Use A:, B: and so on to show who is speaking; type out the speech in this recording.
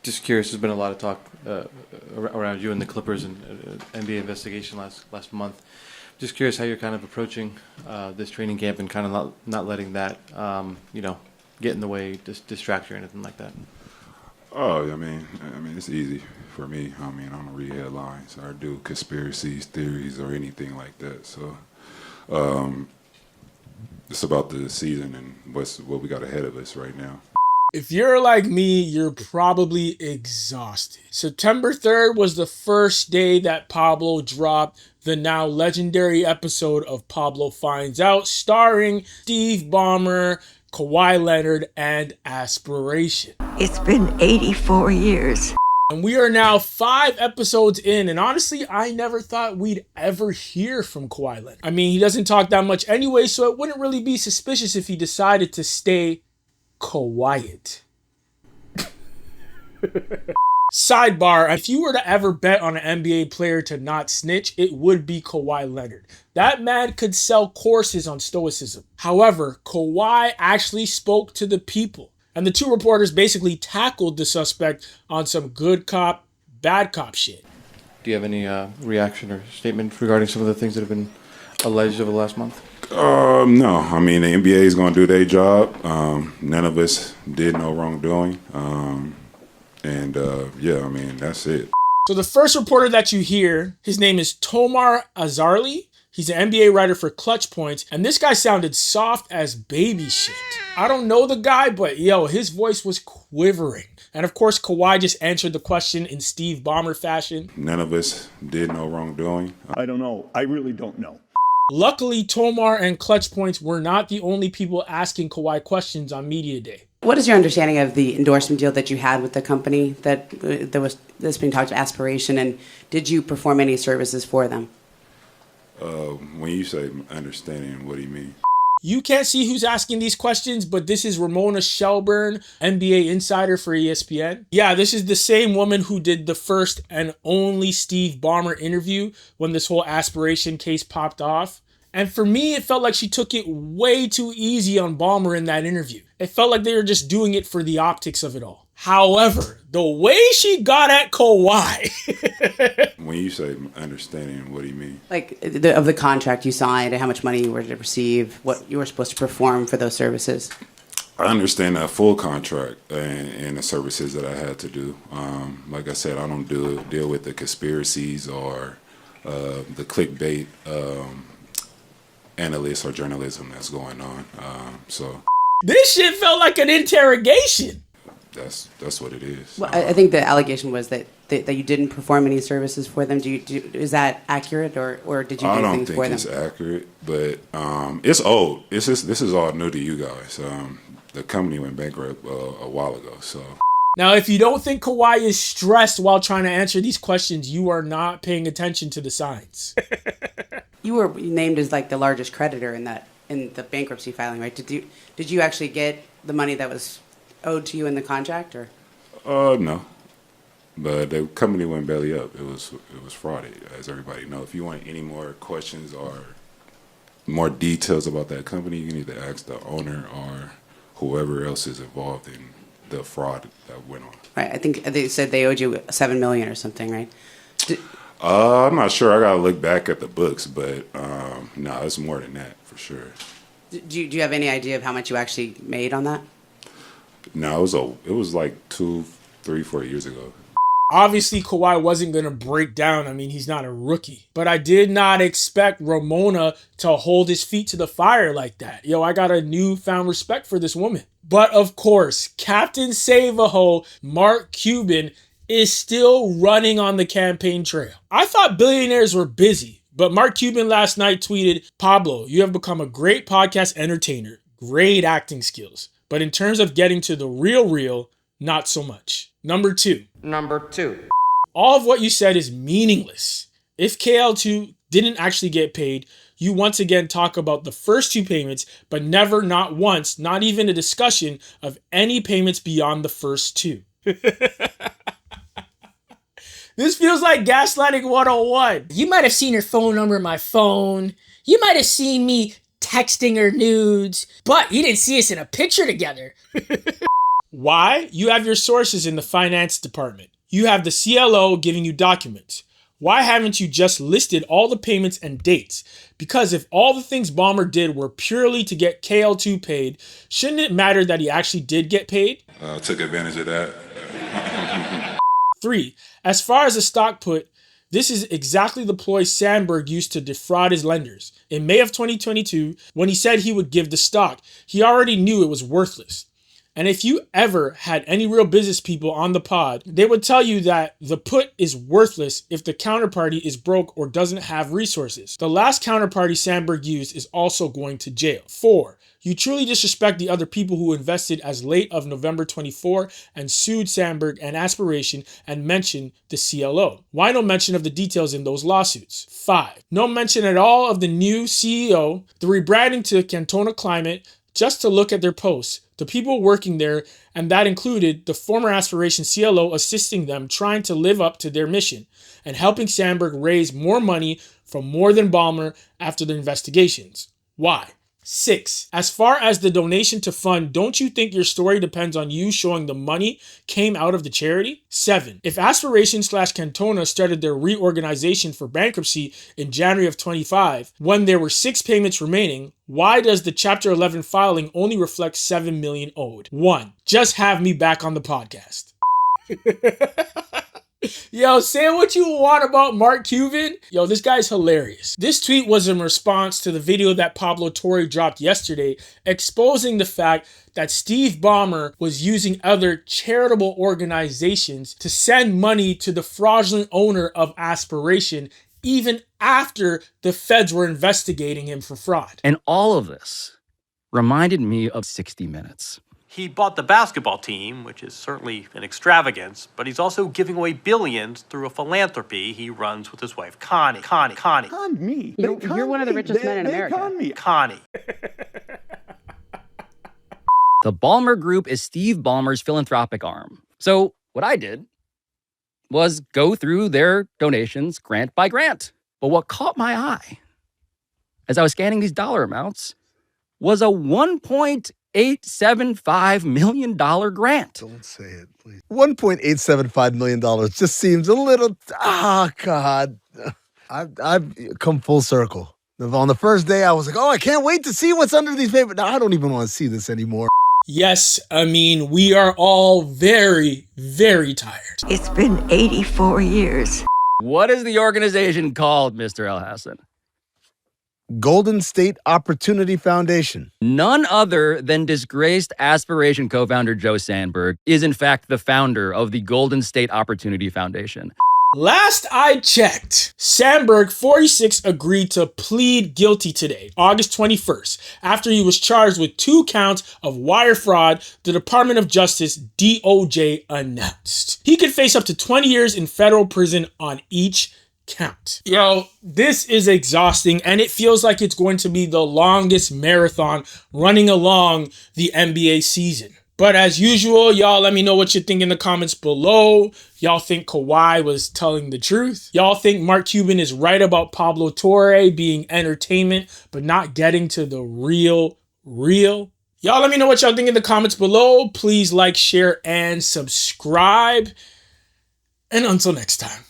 A: Just curious, there's been a lot of talk around you and the Clippers and NBA investigation last month. Just curious how you're kind of approaching this training camp and kind of not letting that, get in the way, distract you or anything like that.
B: Oh, I mean, it's easy for me. I don't read headlines or do conspiracies, theories, or anything like that. So, it's about the season and what we got ahead of us right now.
C: If you're like me, you're probably exhausted. September 3rd was the first day that Pablo dropped the now legendary episode of Pablo Finds Out, starring Steve Ballmer, Kawhi Leonard, and Aspiration.
D: It's been 84 years.
C: And we are now 5 episodes in, and honestly, I never thought we'd ever hear from Kawhi Leonard. I mean, he doesn't talk that much anyway, so it wouldn't really be suspicious if he decided to stay quiet. Sidebar, if you were to ever bet on an NBA player to not snitch, it would be Kawhi Leonard. That man could sell courses on stoicism. However, Kawhi actually spoke to the people, and the 2 reporters basically tackled the suspect on some good cop, bad cop shit.
A: Do you have any reaction or statement regarding some of the things that have been alleged over the last month?
B: No. I mean, the NBA is going to do their job. None of us did no wrongdoing. That's it.
C: So the first reporter that you hear, his name is Tomar Azarli. He's an NBA writer for Clutch Points, and this guy sounded soft as baby shit. I don't know the guy, but his voice was quivering. And of course, Kawhi just answered the question in Steve Ballmer fashion.
B: None of us did no wrongdoing.
E: I don't know. I really don't know.
C: Luckily, Tomar and Clutch Points were not the only people asking Kawhi questions on Media Day.
F: What is your understanding of the endorsement deal that you had with the company that's being talked about, Aspiration, and did you perform any services for them?
B: When you say understanding, what do you mean?
C: You can't see who's asking these questions, but this is Ramona Shelburne, NBA insider for ESPN. Yeah, this is the same woman who did the first and only Steve Ballmer interview when this whole Aspiration case popped off. And for me, it felt like she took it way too easy on Ballmer in that interview. It felt like they were just doing it for the optics of it all. However, the way she got at Kawhi.
B: When you say understanding, what do you mean?
F: Like of the contract you signed and how much money you were to receive, what you were supposed to perform for those services.
B: I understand that full contract and the services that I had to do. Like I said, I don't deal with the conspiracies or the clickbait analysts or journalism that's going on.
C: This shit felt like an interrogation.
B: That's what it is.
F: Well, I think the allegation was that you didn't perform any services for them. Is that accurate, or did you do things for them?
B: I don't think it's accurate, but it's old. This is all new to you guys. The company went bankrupt a while ago, so.
C: Now, if you don't think Kawhi is stressed while trying to answer these questions, you are not paying attention to the signs.
F: You were named as like the largest creditor in the bankruptcy filing, right? Did you actually get the money that was owed to you in the contract, or?
B: No, but the company went belly up. It was fraud, as everybody knows. If you want any more questions or more details about that company, you can either ask the owner or whoever else is involved in the fraud that went on.
F: Right. I think they said they owed you $7 million or something, right?
B: I'm not sure. I gotta look back at the books, but no, it's more than that for sure.
F: Do you have any idea of how much you actually made on that?
B: No, it was like 2, 3, 4 years ago.
C: Obviously, Kawhi wasn't going to break down. I mean, he's not a rookie. But I did not expect Ramona to hold his feet to the fire like that. I got a newfound respect for this woman. But of course, Captain Save-A-Ho, Mark Cuban, is still running on the campaign trail. I thought billionaires were busy, but Mark Cuban last night tweeted, "Pablo, you have become a great podcast entertainer, great acting skills. But in terms of getting to the real, not so much." Number two. All of what you said is meaningless. If KL2 didn't actually get paid, you once again talk about the first 2 payments, but never, not once, not even a discussion of any payments beyond the first 2. This feels like gaslighting 101. You might have seen her phone number in my phone. You might have seen me texting her nudes, but you didn't see us in a picture together. Why? You have your sources in the finance department. You have the CLO giving you documents. Why haven't you just listed all the payments and dates? Because if all the things Ballmer did were purely to get KL2 paid, shouldn't it matter that he actually did get paid?
B: Took advantage of that.
C: 3. As far as the stock put, this is exactly the ploy Sandberg used to defraud his lenders. In May of 2022, when he said he would give the stock, he already knew it was worthless. And if you ever had any real business people on the pod, they would tell you that the put is worthless if the counterparty is broke or doesn't have resources. The last counterparty Sandberg used is also going to jail. 4. You truly disrespect the other people who invested as late of November 24 and sued Sandberg and Aspiration and mentioned the CLO. Why no mention of the details in those lawsuits? 5. No mention at all of the new CEO, the rebranding to Cantona Climate, just to look at their posts, the people working there, and that included the former Aspiration CLO assisting them trying to live up to their mission and helping Sandberg raise more money from more than Ballmer after the investigations. Why? 6. As far as the donation to fund, don't you think your story depends on you showing the money came out of the charity? 7. If Aspiration/Cantona started their reorganization for bankruptcy in January of 25, when there were 6 payments remaining, why does the Chapter 11 filing only reflect $7 million owed? 1. Just have me back on the podcast. Yo, say what you want about Mark Cuban. Yo, this guy's hilarious. This tweet was in response to the video that Pablo Torre dropped yesterday, exposing the fact that Steve Ballmer was using other charitable organizations to send money to the fraudulent owner of Aspiration, even after the feds were investigating him for fraud.
G: And all of this reminded me of 60 Minutes.
H: He bought the basketball team, which is certainly an extravagance, but he's also giving away billions through a philanthropy he runs with his wife, Connie.
E: Con me.
I: You're one of the richest men in America.
E: Con me.
H: Connie.
G: The Ballmer Group is Steve Ballmer's philanthropic arm. So what I did was go through their donations grant by grant. But what caught my eye as I was scanning these dollar amounts was a $1.875 million grant.
J: Don't say it, please. $1.875 million just seems a little, God. I've come full circle. On the first day, I was like, I can't wait to see what's under these papers. Now, I don't even want to see this anymore.
C: Yes, I mean, we are all very, very tired.
D: It's been 84 years.
G: What is the organization called, Mr. El Hassan?
J: Golden State Opportunity Foundation.
G: None other than disgraced Aspiration co-founder Joe Sandberg is in fact the founder of the Golden State Opportunity Foundation.
C: Last I checked, Sandberg, 46, agreed to plead guilty today, August 21st, after he was charged with 2 counts of wire fraud, the Department of Justice, DOJ, announced. He could face up to 20 years in federal prison on each count. Yo, this is exhausting, and it feels like it's going to be the longest marathon running along the NBA season. But as usual, y'all let me know what you think in the comments below. Y'all think Kawhi was telling the truth? Y'all think Mark Cuban is right about Pablo Torre being entertainment, but not getting to the real? Y'all let me know what y'all think in the comments below. Please like, share, and subscribe. And until next time.